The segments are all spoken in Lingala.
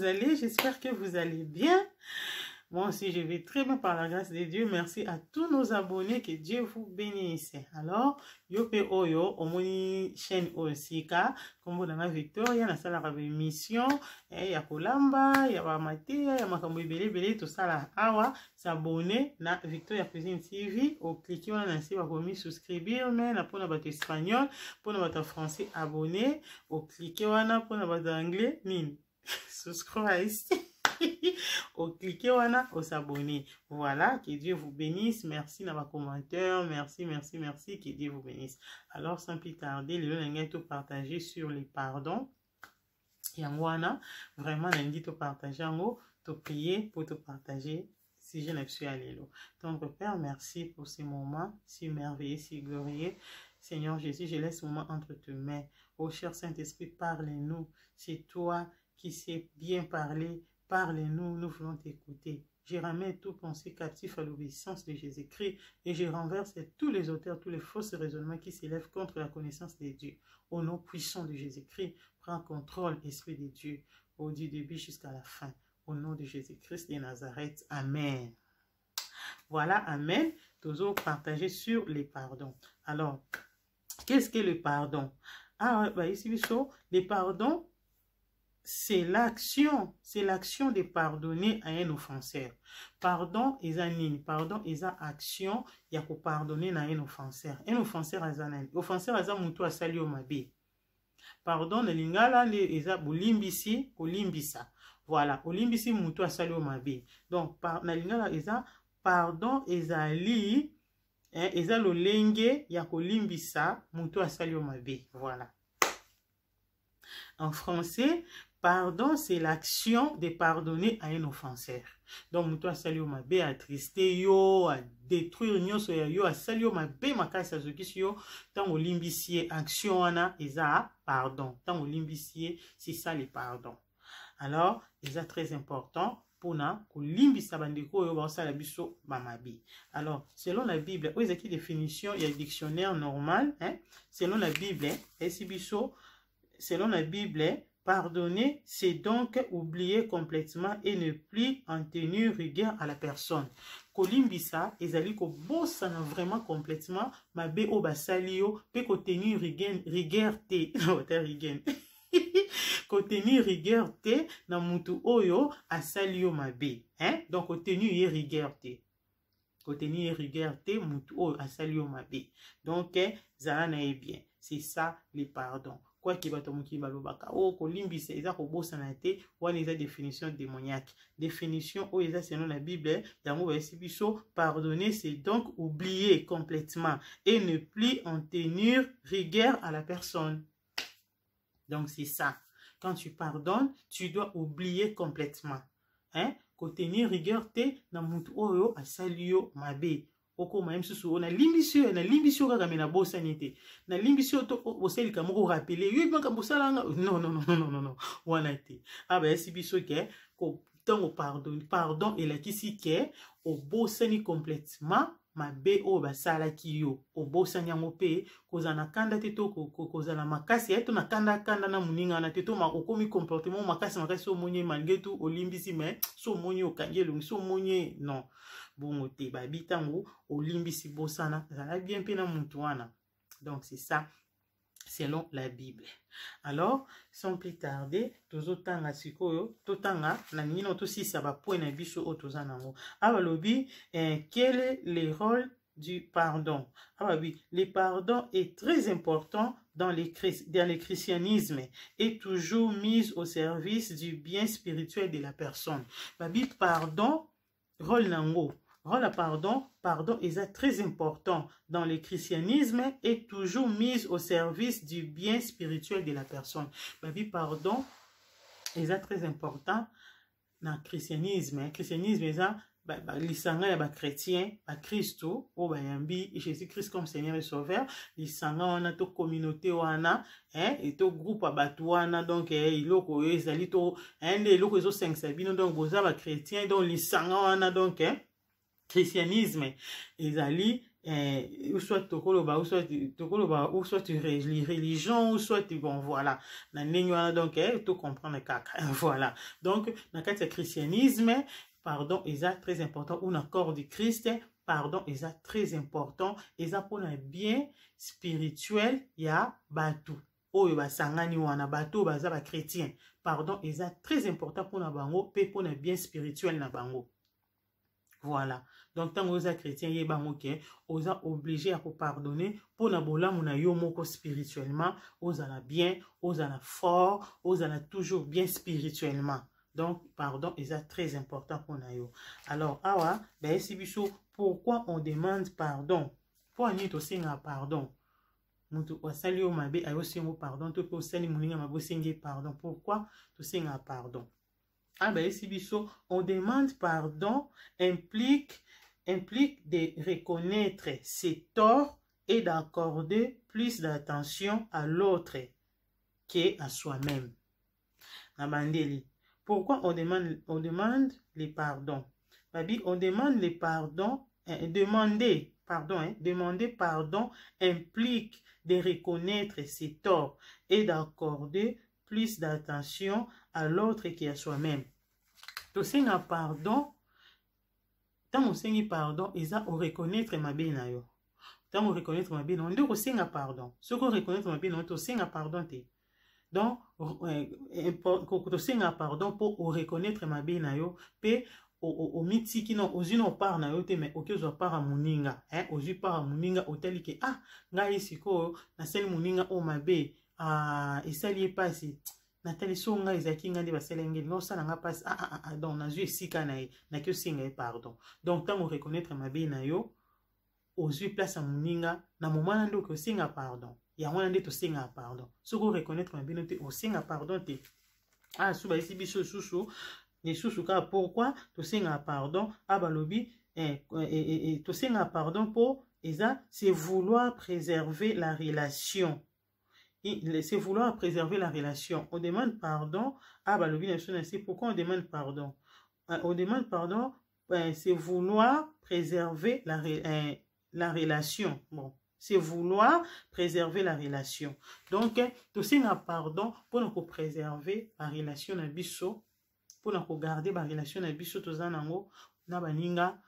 vous allez? J'espère que vous allez bien. Moi aussi, je vais très bien par la grâce de Dieu. Merci à tous nos abonnés. Que Dieu vous bénisse. Alors, yope oyo, omoni chaîne aussi, comme vous dans Victoria, na sala la émission, ya kolamba, ya bamatea, ya makambo belé, tout ça là, awa, s'abonner na Victoria Cuisine TV, au cliquer on a ainsi va commis souscrire, mais na pona bato espagnol, pona bato français abonné, au cliquer on a pona bato anglais, nin, subscribe ici. Au cliquer wana au s'abonner. Voilà, que Dieu vous bénisse. Merci dans vos commentaires. Merci, que Dieu vous bénisse. Alors sans plus tarder, le lien tout partager sur les pardons. Yangwana, vraiment l'invite tout partager en haut, tout prier pour tout partager si je n'ai pas allé là. Donc Père, merci pour ces moments si merveilleux, si glorieux. Seigneur Jésus, je laisse ce moment entre tes mains. Ô cher Saint-Esprit, parle-nous. C'est toi qui sais bien parler. Parle-nous, nous voulons t'écouter. Je ramène tout pensée captif à l'obéissance de Jésus-Christ et je renverse tous les auteurs, tous les fausses raisonnements qui s'élèvent contre la connaissance de Dieu. Au nom puissant de Jésus-Christ, prends contrôle, Esprit de Dieu, du début jusqu'à la fin. Au nom de Jésus-Christ de Nazareth. Amen. Voilà, Amen. Toujours partagé sur les pardons. Alors, qu'est-ce que le pardon? Ah, bah ici, les pardons, c'est l'action de pardonner à un offenseur. Pardon est un pardon est une action ya ko pardonner à un offenseur. Un offenseur est un offenseur est un mutu asali o mabe. Pardon na lingala le eza bolimbisi kolimbisa. Voilà, olimbisi mutu asali o mabe. Donc na lingala eza pardon ezali eza lolenge ya kolimbisa mutu asali o mabe. Voilà. En français, pardon, c'est l'action de pardonner à un offenseur. Donc, toi, salut ma bé, à trister yo, à détruire yo, à salut ma bé, ma casse à yo, tant au limbissier, action, ana, eza, pardon. Tant au limbissier, c'est ça les pardons. Alors, c'est très important. Pour na, ko limbisa bandeko yo, ba sala biso, mamabi. Alors, selon la Bible, où est-ce qu'il y a définition, il y a un dictionnaire normal, hein? Selon la Bible, selon la Bible, pardonner, c'est donc oublier complètement et ne plus en tenir rigueur à la personne. Kolimbisa, ezali ko bossa na vraiment complètement, ma be o basali yo, pe ko tenir rigueur te, ko tenir rigueur te, na mutu oyo, asali yo ma be, hein? Donc, ko tenir rigueur te. Ko tenir rigueur te, mutu oyo, asali yo ma be. Donc, zana est bien. C'est ça, les pardons. Quoi qu'il va tomber balobaka oh kolimbisa eza ko bosana te wana eza définition démoniaque définition o eza selon la Bible yango ba esibiso pardonner c'est donc oublier complètement et ne plus en tenir rigueur à la personne. Donc c'est ça, quand tu pardonnes tu dois oublier complètement, hein, ko tenir rigueur te na mutu oyo asali yo mabe. Oko même sous on a limbisio kaka mena bosa nité na limbisio to oseli ka moko rappeler yo banka bosala non wana te aba esibiso ke ko tango pardon et la kisi ke o bosani complètement mabe o basala kiyo o bosani yango pe kozana kanda te to kozana makasi eto na kanda na muninga na te to ma okomi comportement makasi so monye malgré tout olimbisi mais so monye okangelo so monye non bon te babi tango olimbisi bosana zala bien pe na mutu wana. Donc c'est ça selon la Bible. Alors sans plus tarder tozotanga sikoyo totanga na nino to si ça va point na biso o tozanango abalobi quel est le rôle du pardon? Ah oui, le pardon est très important dans le christianisme et toujours mis au service du bien spirituel de la personne. Babi pardon rôle nango. Rôle pardon est très important dans le christianisme et toujours mis au service du bien spirituel de la personne. Babi pardon est très important dans le christianisme. Christianisme est lisanga ya ba chrétien ba Christo o bayambi Jésus-Christ comme Seigneur et Sauveur, lisanga wana to communauté wana et to groupe abatu wana donc iloko ezali to iloko ezo 5 sabino donc boza ba chrétien donc lisanga wana donc christianisme ezali ou soit tokoloba, ou soit religion, ou soit bon voilà. Donc tout comprendre kaka. Voilà. Donc dans le christianisme, pardon, est très important. Un accord du Christ, pardon, est très important. Et ça pour un bien spirituel, il y a batou. Oyo basangani wana bato baza ba chrétien. Pardon, est très important pour na bango, pe pour un bien spirituel na bango. Voilà. Donc, tant que vous êtes chrétien, vous êtes obligé à vous pardonner pour na bolamu na yo moko spirituellement. Vous êtes bien, vous êtes fort, vous êtes toujours bien spirituellement. Donc, pardon, c'est très important pour nous. Alors, awa, ben, si biso, pourquoi on demande pardon? Pour nous aussi un pardon. Mutu wasali o mabe ayo singo pardon, to pe osali muninga mabo singi pardon. Pourquoi to singa pardon? Ah ben, si biso, on demande pardon implique de reconnaître ses torts et d'accorder plus d'attention à l'autre qu'à soi-même. Nabandeli. Pourquoi on demande les pardons? Babi, on demande les pardons, demander pardon implique de reconnaître ses torts et d'accorder plus d'attention à l'autre qu'à soi-même. To senga pardon, tant on sengi pardon, isa o reconnaître ma bena yo. Tant on reconnaître ma bena, on doit senga pardon. Ce qu'on reconnaître ma bena, on to senga pardon te. Donc, to senga pardon pour reconnaître ma bena yo, pe o miti ki non ozino par na yo te mais oke zo par muninga, ozu par muninga oteli ke ngai siko na sel muninga o mabe esali pasi natali songa ezaki ngandi baselenge no sala nga pasi donc na zu esika na na ke singa pardon. Donc tant on reconnaître mabe na yo ozu place a muninga na moment ndo ko singa pardon. Ya wana nde to singa pardon. Soko reconnaître mabe no te o singa pardon te. Suba isi biso susu les sous-souka, pourquoi to singa pardon abalobi to singa pardon pour c'est vouloir préserver la relation. C'est vouloir préserver la relation. On demande pardon abalobi c'est pourquoi on demande pardon. On demande pardon, c'est vouloir préserver la relation. Bon, c'est vouloir préserver la relation. Donc to singa pardon pour nous préserver la relation na biso. Pour nous garder la relation na biso tozanango na baninga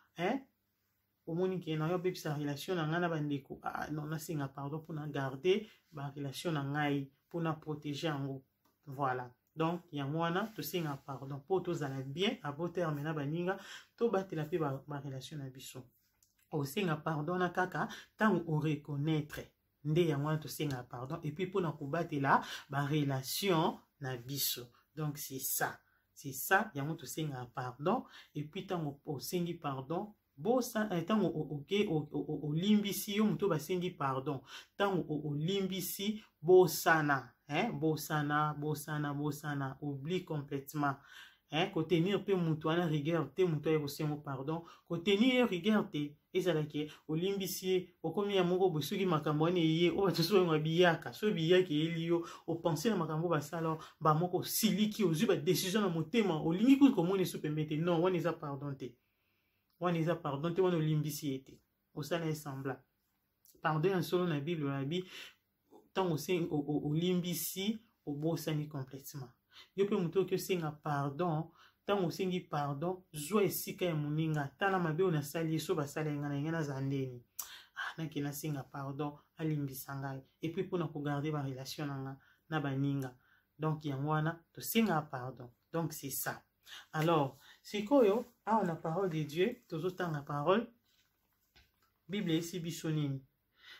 au moni ki na yo pe sa relation na ngana bandeko non na singa pardon pour nous garder la relation na ngai pour nous protéger ango. Voilà. Donc yango wana to singa pardon pour tozana bien à beau terme na baninga to batela pe ba relation na biso. O singa pardon na kaka tant on reconnaître nde yango wana to singa pardon et puis pour nous batela ba relation na biso. Donc c'est ça. C'est ça, il y a un singa pardon, et puis tant au singi pardon, bosa, tant au limbisi, yo muto ba singi pardon, tant au limbisi, bosana, bosana, oublie complètement. Ko tenir pe muto ana rigueur te muto e bosengo pardon, ko tenir rigueur te ezalaki olimbisi okomi ya moko bosuki makambo ane ye o batuso ngo biyaka so biyaki elio o penser na makambo basala ba moko siliki ozu ba décision na motema olingi ko komone so pembete non wana eza pardon te wana olimbisi ete osala sembla pardon en solo na Bible na bi tango sen olimbisi obosani complètement. Yo pe muto ke singa pardon, tango singi pardon, zo esika ya muninga, tala mabe ona sali so basala ngana ngana zandeni. Naki na singa pardon, alimbisa ngai. Et puis pour na ko garder ba relation na baninga. Donc yango wana to singa pardon. Donc c'est ça. Alors, sikoyo, on a parole de Dieu, tozo tanga parole. Bible esi biso nini.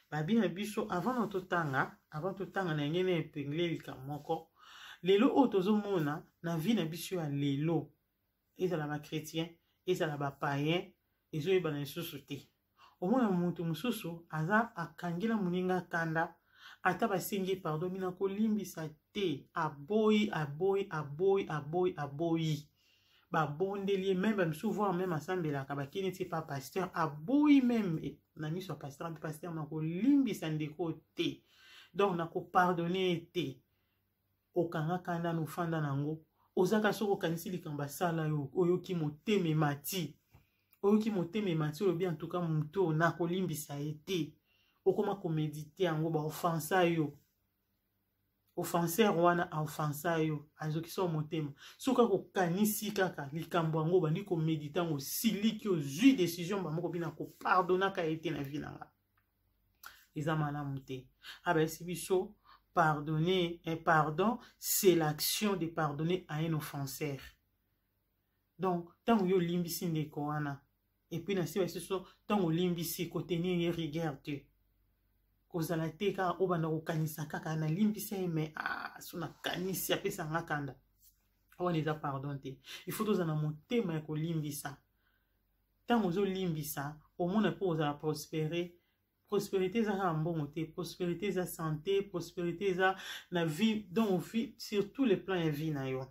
Babi na biso avant to tanga na ngene epengle lika moko. Lelo otozo mona na vie na biso ya lelo ezala ba chrétien ezala ba païen ezo yeba na susu te omona mutu mususu aza akangila muninga kanda ata basengi pardon mina ko limbisa te aboyi ba bondeli même ba souvent même assemblée ka bakini ti pa pasteur aboyi même na miso pasteur na ko limbisa ndeko te donc na ko pardonner te okanga kanda no fanda nango ozaka soko kanisi likamba sala yo oyoki moteme mati oyoki motema emati olobi en tout cas moto nakolimbisa ye te okoma komedite yango baofansa yo offenseur wana aofansa yo azokisa o motema soka kokanisi kaka likambo yango bandi komedite yango siliki ozwi décision bamoko bina kopardonaka ye te na vie na nga eza malamu te abayesi biso pardonner un pardon c'est l'action de pardonner à un offenseur donc tango yo limbisi ndeko wana et puis na siba so tango limbisi kotenir ye rigueur te kozala te kaka obanda kokanisa kaka na limbisa ye me so na kanisi apesa nga kanda wana eza pardon te il faut tozala na motema ya kolimbisa tango ozolimbisa omona mpo ozala prospérer prospérité eza kaka mbongo te prospérité eza santé prospérité eza na vie donc vie sur tous les plans ya vie na yo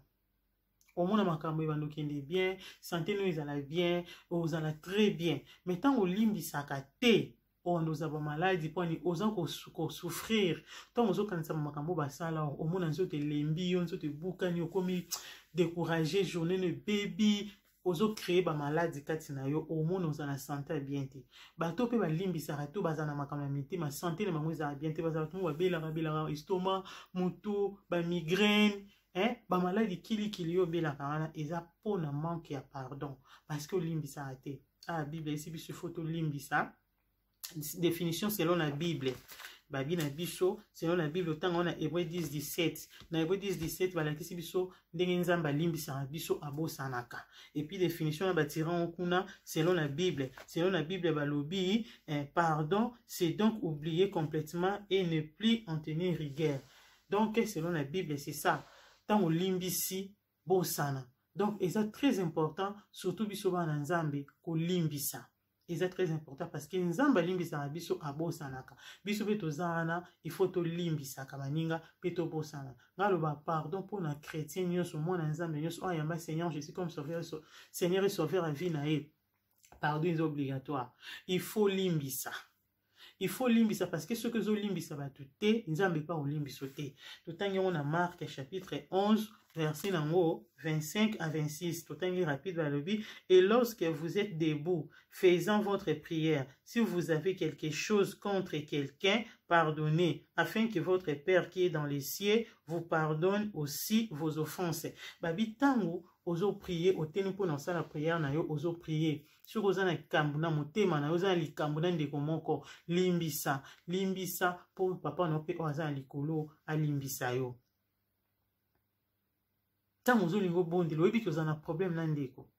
omona makambo ebanda okende bien santé no ezala bien ozala très bien mais ntango olimbisaka te onda ozaba maladi mponi oza kosouffrir ntango ozokanisa makambo basala omona nzoto elembi yo nzoto ebukani okomi découragé journée no ebebi ozocrée bamaladi kati na yo omona oza na santé ya bien te bato mpe balimbisaka to baza na makambo ya mitema santé na bango ezala bien te bazala tomo babelaka estomac motu bamigraine bamaladi kilikili yo obelaka wana eza mpona manque ya pardon parce que olimbisaka te bible esi biso fo tolimbisa définition selon la Bible babi na biso selon la Bible otanga wana Hébreu 10:17 na Hébreu 10:17 balakisi biso ndenge nzambe alimbisaka biso abosanaka et puis définition na batiran okuna selon la Bible balobi pardon c'est donc oublier complètement et ne plus en tenir rigueur donc selon la Bible c'est ça tango limbisi bosana donc c'est très important surtout biso bana nzambe kolimbisa. C'est très important parce que nzamba limbisa biso abosanaka biso pe tozana il faut to limbisa kamaninga pe to bosana ngalo ba pardon pour na chrétien nyonso mona nzambe nyonso ayamba Seigneur Jésus comme Seigneur et sauveur à vie na ye pardon est obligatoire il faut limbisa parce que ce que zo limbisa ba tuté nzambe pa olimbiso te totangi on a Marc chapitre 11 verset nango 25 à 26 totangi rapide balobi et lorsque vous êtes debout faisant votre prière si vous avez quelque chose contre quelqu'un pardonnez afin que votre Père qui est dans les cieux vous pardonne aussi vos offenses babi tango ozo prier oteni mpo na sala prière na yo ozo prier sur oza na likambo na motema na yo oza na likambo na ndeko moko limbisa mpo papa na mpe oyo aza na likolo alimbisa yo ntango ozolinga obondela oyebi ke oza na problème na ndeko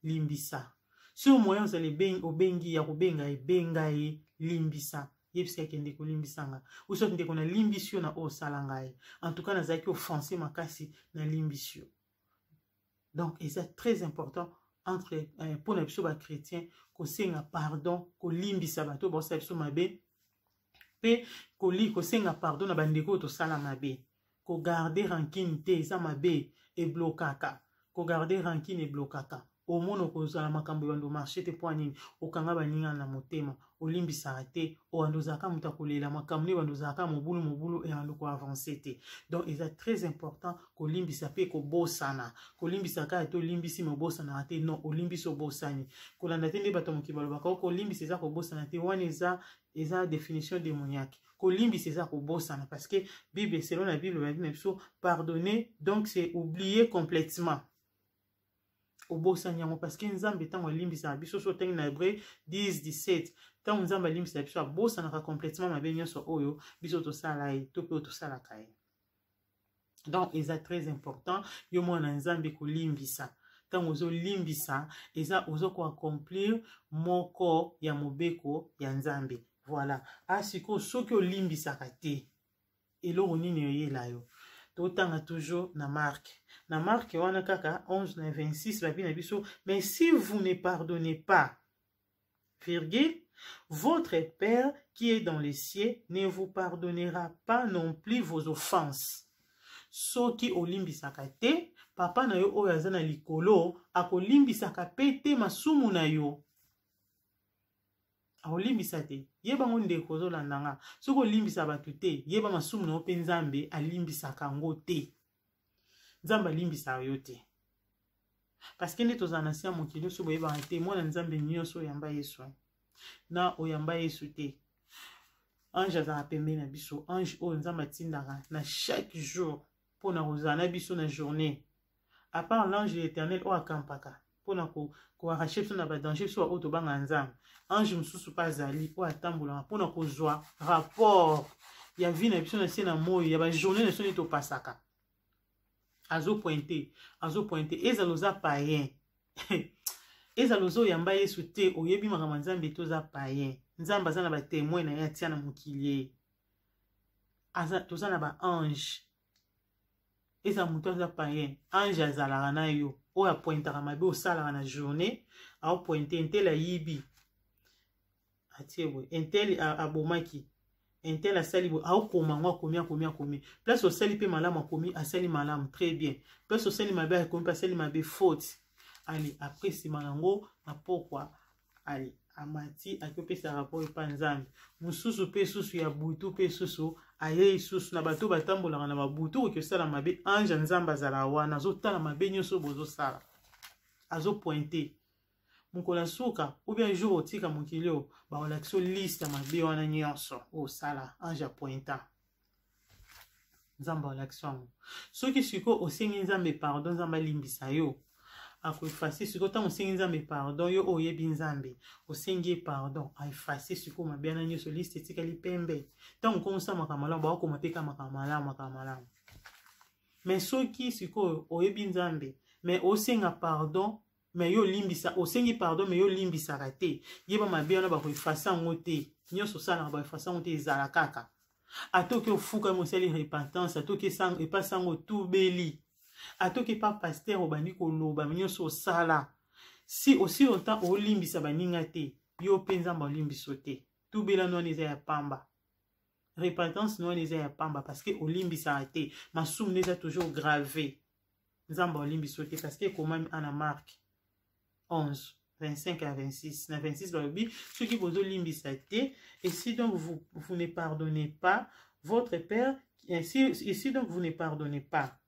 limbisa sur moyen ozala obengi ya kobenga ebenga ye limbisa yebisa yake ndeko limbisanga usoki ndeko na limbisi yo na oyo osala ngai en tout cas nazalaki offensé makasi na limbisi yo donc c'est très important entre pour na biso ba chrétien kosenga pardon kolimbisa bato bosala biso mabe pe kosenga pardon na bandeko to sala mabe ko garder rancune te eza mabe e blokaka ko garder rancune e blokaka omono kozala makambo bando marché te po nini okanga baninga na motema olimbisaka te oandozaka muta kolela makambo ne bandozaka mobulu e ando ko avancer te donc c'est très important kolimbisa pe ko bosana kolimbisa ka to limbisi mobosana te non olimbiso bosani kolanda te nde bato mokibalo baka kolimbisa eza ko bosana te wana eza définition démoniaque kolimbisa eza ko bosana parce que Bible selon la Bible ba dit pardonner donc c'est oublier complètement obosani parce que nzambe tango limbisa biso so tangi na Hébreu 10:17 tango nzambe limbisa biso abosanaka complètement mabe nyonso oyo biso tosala ye to pe tosala kaye donc c'est très important yo mwana nzambe kolimbisa tango ozolimbisa eza ozo ko accomplir moko ya mobeko ya nzambe voilà asiko soki olimbisaka te eloko nini oyela yo totanga toujours na Marc wana kaka 11 na 26 babi na biso mais si vous ne pardonnez pas virgule votre Père qui est dans les cieux ne vous pardonnera pas non plus vos offenses soki olimbisaka te papa na yo oyo aza na likolo akolimbisaka pe te masumu na yo olimbisa te yeba ngo ndeko ozolanda nga soki olimbisa bato te yeba masumu na yo mpe nzambe alimbisaka ngo te nzambe alimbisaka yo te parce que nde tozala na se ya mokili nyonso boyebaka te mwana nzambe nyonso oyamba yesu na oyamba yesu te. Ange azala pembeni na biso, ange oyo nzambe atindaka na chaque jour mpona kozala na biso na journée, à part l'ange de l'éternel oyo akampaka mpona koarrache biso na badanger biso oyo tobanga nzambe. Ange mosusu mpe azali oyo atambolaka mpona kozwa rapport ya vie na biso na se na moi ya bajournée na biso nde topasaka. Azopointe ezala oza payen ezala oza oyamba yesu te oyebi makambo ya nzambe te oza payen. Nzambe aza na batémoin na ye atia na mokili ye, toza na baange. Ezala moto aza payen, ange azalaka na yo oyo apointaka mabe osalaka na journée, aopointe intel ayibi atie boye, intel abomaki, intel asali boye, aokoma ngo akomi place osali mpe malamu akomi asali malamu, très bien. Place osali mabe akomi mpe asali mabe, faute. Ali après nsima yango na pokwa ali amati akopesa rapport epa nzambe. Mosusu mpe susu ya butu mpe susu aye susu na bato batambolaka na babutu oki osala mabe, ange nzambe azala wana azotala mabe nyonso bozosala, azopointe. Mokolo suka ou bien jour otika mokili oyo baolakisa liste ya mabe wana nyonso osala, ange apointa. Nzambe aolakisa yango. Soki siko osengi nzambe pardon, nzambe alimbisa yo akoefase siko ntango osengi nzambe pardon, yo oyebi nzambe osengi pardon aefase siko mabe wana nyonso, liste etikali pembe. Ntango okomisa makambo malamu baokoma mpe ka makambo malamu. Mais soki siko oyebi nzambe mais osenga pardon mais yo limbisa, osengi pardon mais yo limbisaka te, yeba mabe wana bakoefasa yango te, nyonso osalaka baefasa yango te, ezala kaka. Atoki ofuka mosali repentance, atoki epasa yango tubeli, atoki pa pasteur obandi koloba nyonso osala, si aussi longtemps olimbisa baninga te, yo mpe nzambe olimbiso te. Tubela nwana eza ya pamba, repentance nwana eza ya pamba, parce que olimbisaka te, masumu neza toujours gravé. Nzambe olimbiso te parce que ekomami ana Marc 11 25 à 26. Na 26 balobi soki bozo limbisa te, et si donc vous ne pardonnez pas votre Père, et si donc vous ne pardonnez pas,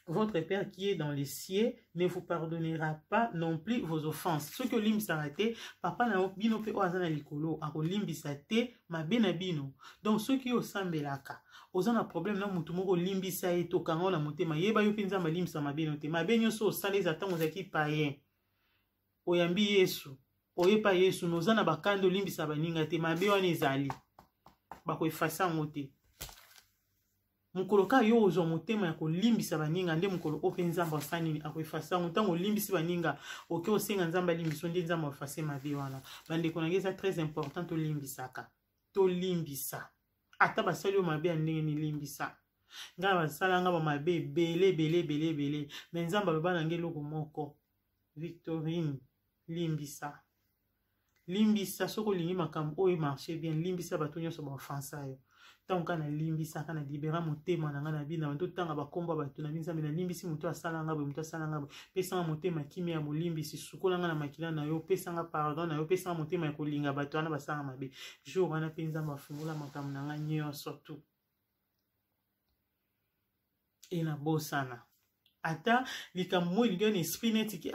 votre Père qui est dans les cieux ne vous pardonnera pas non plus vos offenses. Ce que limbisa te, papa na bino pe oazana likolo ako limbisa te mabe na bino. Donc ceux qui osambelaka ozana problème na mutu moko limbisa ye to kanga na motema yeba yo pinza malimbisa mabe no te. Mabe nyonso osala ezata zaki payen. Oyambi Yesu, oyepa Yesu nozana bakando limbisa baninga te, mabe wana ezali bako efasa ngote. Mukolo ka yo ozo motema ya kolimbisa baninga nde mukolo ope nzamba osanini akoefasa ngo ntango olimbisi baninga oke osenga nzamba limbiso nde nzamba ofase mabe wana. Bandeko na ngeza très important to limbisaka, to limbisa ata basali yo mabe ya ndenge ni limbisa. Nga basala nga ba mabe bele mais nzamba loba na nge loko moko, Victorine, limbisa soko lingi makambo oyo marché bien, limbisa bato nyonso ba offensa yo. Tango kana limbisa kana libera motema na nga na bina bantu tanga bakomba bato na binzambe na limbisi muto asala nga bo, muto asala nga bo, pesa nga motema kimia ya molimbisi sukola nga na makila na yo, pesa nga pardon na yo, pesa nga motema ya kolinga bato wana basala mabe. Jour wana pe nzambe afungola makambo na nga nyonso tu. Ena bosana ata likambo elingi na esprit neti ki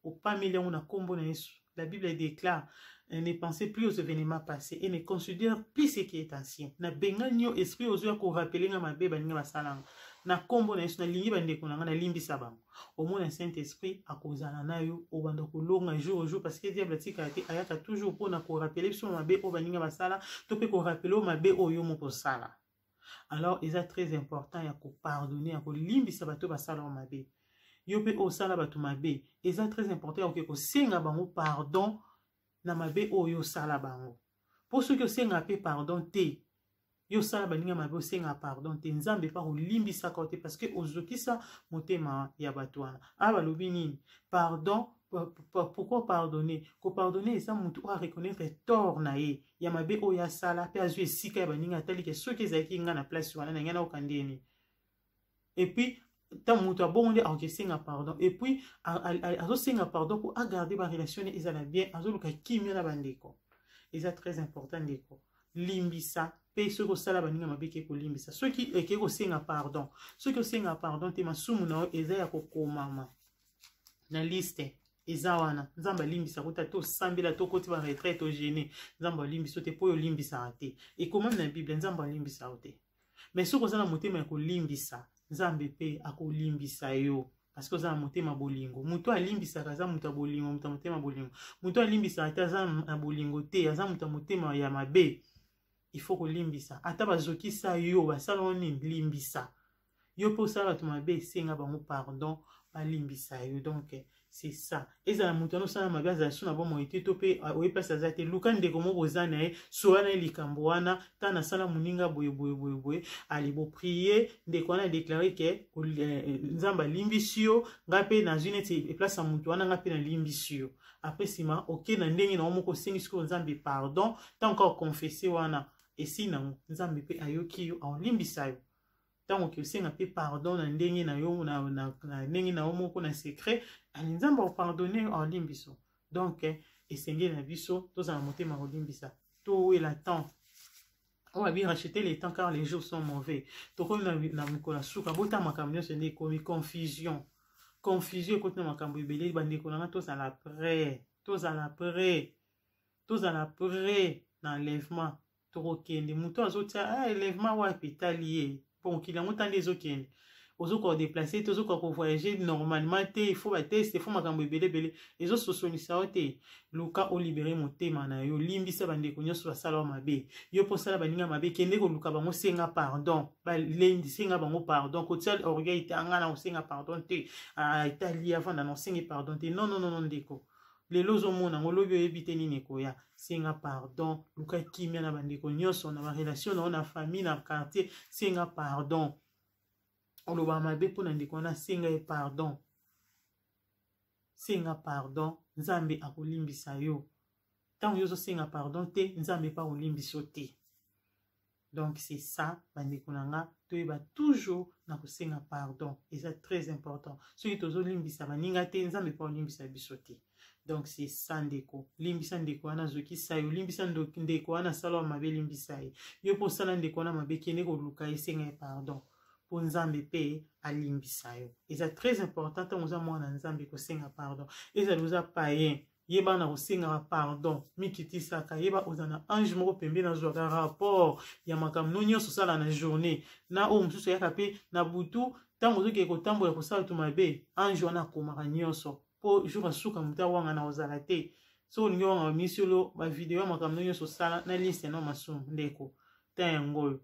opameli yango na kombo na Yesu. La Bible déclare ne pensez plus aux événements passés et ne considère plus ce qui est ancien. Na benga nyo esprit ozo ko rappeler nga mabe baninga basalanga na kombo na Yesu na lingi bandeko na nga na limbisa bango. Au moins Saint Esprit akozala na yo obanda kolonga jour au jour, parce que diable tika te ayaka toujours pour na ko rappeler biso mabe o baninga basala to pe ko rappeler mabe oyo moko sala. Alors il est très important ya ko pardonner, ya ko limbisa bato basala mabe. Yo pe o sala bato mabe, il est très important ya ko senga bango pardon na mabe oyo sala bango. Pour ceux qui senga pe pardon te, yo sala baninga mabe senga pardon te, nzambe pa ko limbisa kote parce que ozokisa motema ya bato wana. Balobi nini? Pardon. Pourquoi pardonner? Ko pardonner ça mutu a reconnaître tort na ye ya mabe oya sala pe azu esika ya baninga tali ke soki ezaki nga na place wana na ngana okandeni. Et puis tant mutu abonde a okesenga pardon, et puis azo senga pardon pour garder ba relation ezala bien, azo luka kimia na bandeko. C'est très important ndeko. Limbisa pe soki osala baninga mabe ke ko limbisa. Soki eke ko senga pardon, soki osenga pardon te masumu na eza ya kokomama. na liste eza wana nzambe alimbisa kota to sambela to koti ba retraite to gêné nzambe alimbisa te po yo limbisa te ekomami na Bible nzambe alimbisa te mais soki oza na motema ya kolimbisa nzambe pe akolimbisa yo parce que oza na motema bolingo moto alimbisaka aza moto ya bolingo moto ya motema bolingo moto alimbisaka te aza na bolingo te aza moto ya motema ya mabe il faut kolimbisa ata bazokisa yo basala nini limbisa yo mpe osala bato mabe esenga bango pardon balimbisa yo donc c'est ça ezala moto anosala mabe azala so na bomoi te to mpe oyepasi aza te luka ndeko moko oza na ye soya na ye likambo wana ta nasala moninga boye ali boprie ndeko wana adeklare ke nzambe alimbisi yo ngai mpe nazwi neti eplace ya moto wana ngai mpe nalimbisi yo apres nsima oke na ndenge na yo moko osengi sikoyo nzambe pardon ntango kaka okonfese wana esi nango nzambe mpe ayoki yo aolimbisa yo tango ki osenga pe pardon na ndenge na yo na ndenge na yo moko na secret ali nzambe opardonne yo aolimbiso donc esengeli na biso tozala motema kolimbisa towela temps on va bien racheter les temps car les jours sont mauvais tokomi na mikolo ya suka bota makambo nyonso nde ekomi confusion ekoti na makambo ebele bandeko nanga tozala prêt na enlèvement tokokende moto azotia enlèvement wapi etali ye bon qu'il y a longtemps des okende ozoka déplacer te ozoka ko voyager normalement te il faut batester il faut makambo ebele ezo sosonisa te luka o libérer motema na yo limbisa bandeko nyonso basala mabe yo posala baninga mabe kende ko luka bango senga pardon lendi senga bango pardon ko tia orgueil tanga na senga pardon te Italie avant na senga pardon te non ndeko lelo ozomona ngolobi oyebi te nini ekoya senga pardon luka kimia na bandeko nyonso na barelation na famille na quartier senga pardon oloba mabe mpo na ndeko wana senga ye pardon nzambe akolimbisa yo ntango yo ozosenga pardon te nzambe pa olimbiso te donc c'est ça bandeko nanga toyeba toujours na kosenga pardon eza très important soki tozolimbisa baninga te nzambe pa olimbisa biso te donc c'est ça ndeko limbisa ndeko wana zokisa yo limbisa ndeko wana sala mabe limbisa ye yo mpo osala ndeko wana mabe kende koluka esenga ye pardon mpo nzambe mpe alimbisa yo eza très important ntango oza mwana nzambe kosenga pardon ezali oza payen yeba na kosenga pardon mikitisaka yeba oza na ange moko pembeni azwaka rapport ya makambo nyonso osala na journée na oyo mosusu ayaka mpe na butu ntango ozokende kotambola kosala to mabe ange wana akomaka nyonso po jour asuka moto awanga na ozala te so olingi wanga bamisolo bavideo ya makambo nyonso osala na liste na masumu ndeko ta yango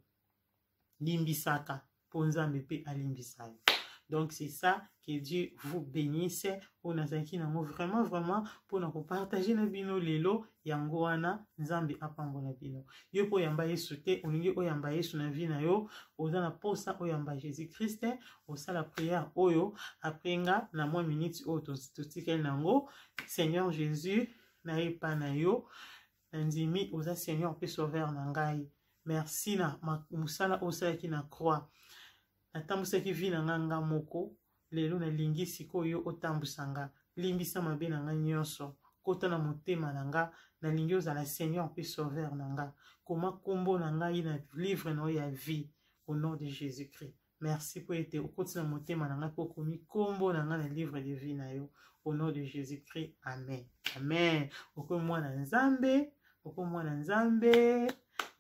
limbisaka po nzambe mpe alimbisa yo donc c'est ça que Dieu vous bénisse on azaki nango vraiment pour na partager na bino lelo yango wana nzambe apambola bino yo po yamba Yesu te olingi oyamba Yesu na vie na yo oza na posa oyamba Jésus Christ osala prière oyo aprenga na mwa minute oyo totikeli nango Seigneur Jésus na epa na yo ndimi oza Seigneur pe sauveur na ngai merci na musala osalaki na croix natambusaki vi na nga moko lelo nalingi sikoyo otambusanga limbisa mabe na nga nyonso kota na motema na nga nalingi ozala Seigneur mpe sauveur na nga koma kombo na ngai na livre na ya vie au nom de Jésus-Christ merci po ete okoti na motema na nga po komi kombo na nga na livre de vie na yo au nom de Jésus-Christ amen okomi mwana nzambe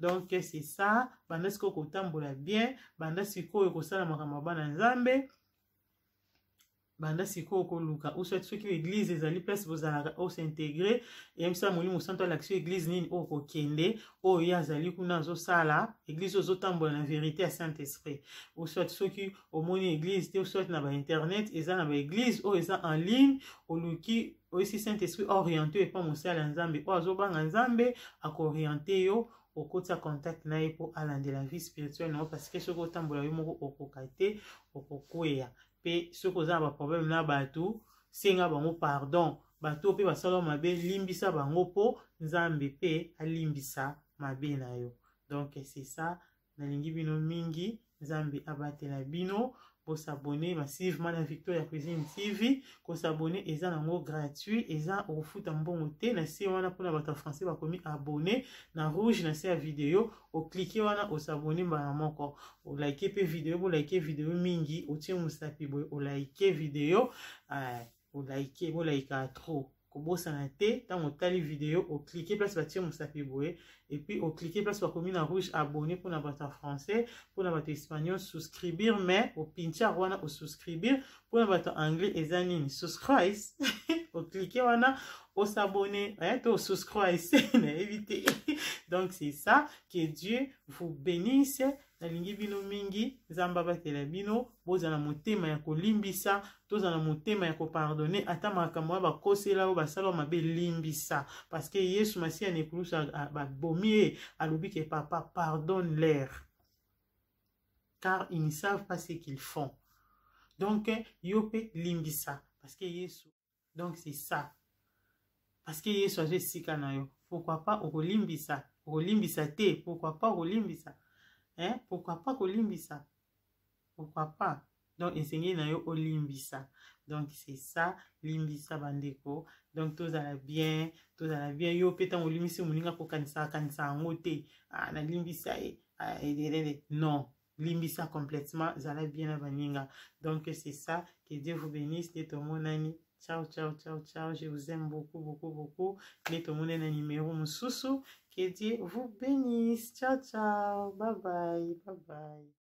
donc c'est ça banda sikoyo kotambola bien banda sikoyo kosala makambo bana nzambe banda sikoyo koluka uswati soki église ezali place bozalaka osintégrer eyebisa molimo santo alaction église nini oyo kokende oyo ye azali kuna azosala église ozotambola na vérité ya Saint-Esprit uswati soki omoni église te uswati na bainternet eza na baéglise oyo eza en ligne oluki oyesi Saint-Esprit orienté epa mosala nzambe oyo azobanga nzambe akoriente yo okotisa contact na ye po alandela vie spirituelle na parce que soki otambola yo moko okoka te okokweya pe soki oza na baproblème na bato senga bango pardon bato pe basala mabe limbisa bango po nzambe pe alimbisa mabe na yo donc c'est ça nalingi bino mingi nzambe abatela bino s'abonner massivement à Victoria Cuisine TV ko s'abonner eza nango gratuit eza ofuta mbongo te na si wana pona bata français ba komi abonner na rouge na se vidéo o cliquer wana o s'abonner mbana moko o like pe vidéo bo like vidéo mingi o tie musapi boy o like vidéo like, vous like trop. Kobosana te, tant on tali vidéo, au cliquer place batir Moussapi Boé, et puis au cliquer place par commune rouge abonné pour n'avoir français, pour n'avoir espagnol, souscribir, mais au pincha wana au souscribir, pour n'avoir anglais et zanine, subscribe, au cliquer wana, au s'abonner, au subscribe, éviter. Donc c'est ça, que Dieu vous bénisse. Na lingi bino mingi, zamba batela bino, bozala motema ya kolimbisa, tozala motema ya kopardonner, ata makambo ba kosela o basala mabe limbisa, parce que Yesu Masiya ne kulusa ba bomie alobi que papa pardonne-leur, car ils ne savent pas ce qu'ils font. Donc yope limbisa, parce que Yesu, donc c'est ça, parce que Yesu a fait sika na yo, pourquoi pas okolimbisa, okolimbisa te, pourquoi pas okolimbisa. Hein? Pourquoi pas kolimbisa? Pourquoi pas? Donc, enseigner na yo limbisa. Donc, c'est ça, limbisa bandeko. Donc, tous à la bien, yo pétan olimbisi moulinga ko kanisa angote. Ah, na limbisa non, limbisa complètement, zala bien à baninga. Donc, c'est ça, que Dieu vous bénisse, de ton monani. Ciao, ciao, ciao, ciao. Je vous aime beaucoup, beaucoup, beaucoup. Mettez mon numéro Moussousou. Que Dieu vous bénisse. Ciao, ciao. Bye bye. Bye bye.